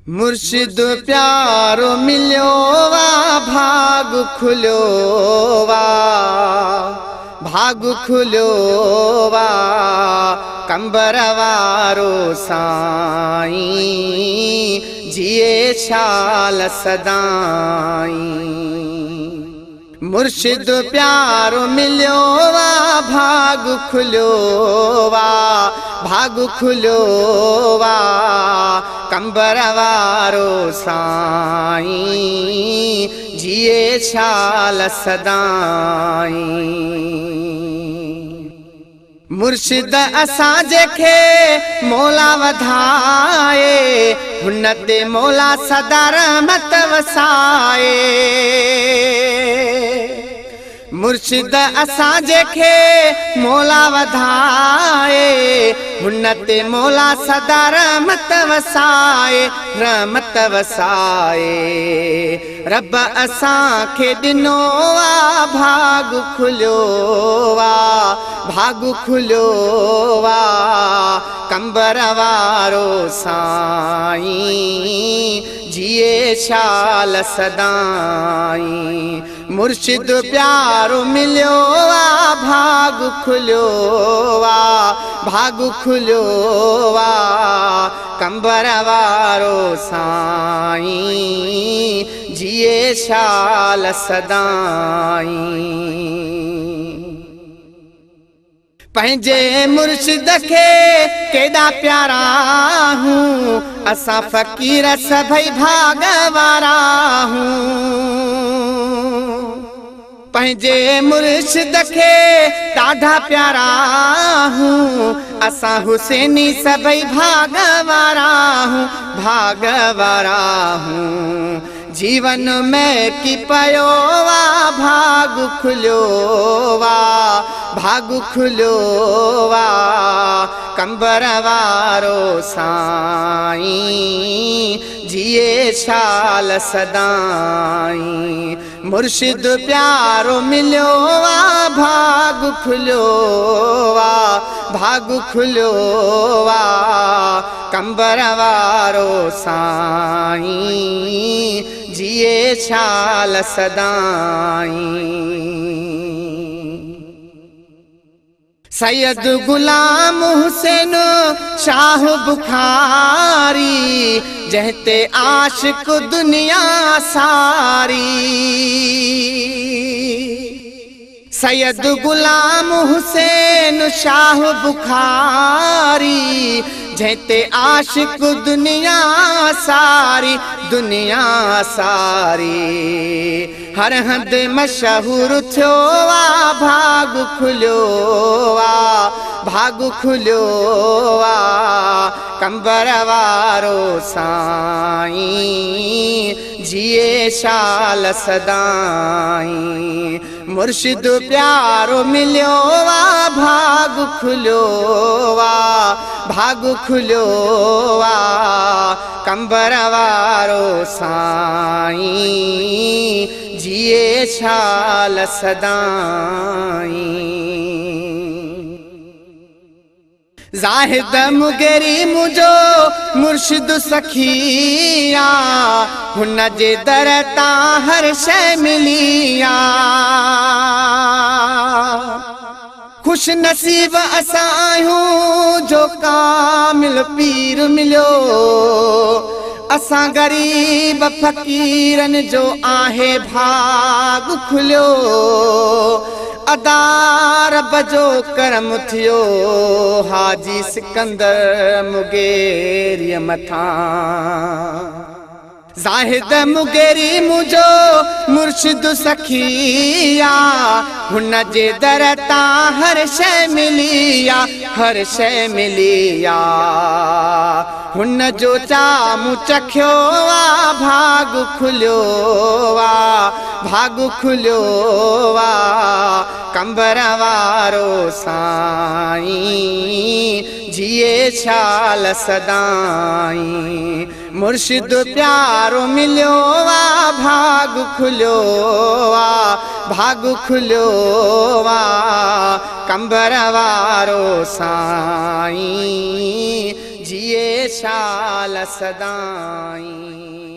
मुर्शिद प्यारो मिलियो वा भाग खुलियो वा भाग खुलियो वा कंबर वारो साईं जिए शाल सदाई। मुर्शिद प्यारो मिलियो वा भाग खुलियो वा भाग खुलियो वा कंबर वारो साईं जिए शाल सदाई। मुर्शिद असांजे खे मौला वधाए हुन ते मौला सदा रहमत वसाए। मुर्शिद असांजे खे मौला वधाए हुन ते मौला सदा रहमत वसाए रहमत वसाए। रब असांखे ॾिनो वा भाग खुलियो वा भाग खुलियो वा कंबर वारो साईं जिए शाल सदाई। मुर्शिद प्यारो मिलियो वा भाग खुलियो वा भाग खुलियो वा कंबर वारो साईं जिए शाल सदाई। पंहिंजे मुर्शिद खे केॾा प्यारा हूं असां फ़क़ीर सभई भाग वारा हूं। पंहिंजे मुर्शिद खे ॾाढा प्यारा हूं असां हुसैनी सभई भाग वारा हूं भाग वारा हूं। जीवन में की पयो वा भाग खुलियो वा भाग खुलियो वा कंबर वारो साईं जिए शाल सदाई। मुर्शिद प्यारो मिलियो वा भाग खुलियो वा भाग खुलियो वा कंबर वारो साईं जिए शाल सदाई। सैयद गुलाम हुसैन शाह बुखारी जहते आशिक दुनिया सारी। सैयद गुलाम हुसैन शाह बुखारी जहते आशिक दुनिया सारी दुनिया सारी। हर हंध मशहूर थियो वा भाग खुलियो वा भाग खुलियो वा कंबर वारो साईं जिए शाल सदाई। मुर्शिद प्यारो मिलियो वा भाग खुलियो वा भाग खुलियो वा कंबर वारो साईं जिए शाल सदाई। ज़ाहिद मुगेरी मुझो मुर्शिद सखिया हुन जे दर तां हर शइ मिलिया। खुश नसीब असां आहियूं जो कामिल पीर मिलियो। असां गरीब फ़क़ीरन जो आहे भाग खुलियो। अदार बजो करम थियो हाजी सिकंदर मुगेरी मथां। ज़ाहिद मुगेरी मुझो मुर्शिद सखिया हुन जे दर तां हर शइ मिलिया हर शइ मिलिया। हुन जो चामू चखियो वा भाग खुलियो वा भाग खुलियो वा कंबर वारो साईं जिए शाल सदाई। मुर्शिद प्यारो मिलियो वा भाग खुलियो वा भाग खुलियो वा कंबर वारो साईं जिए जिए शाल सदाई।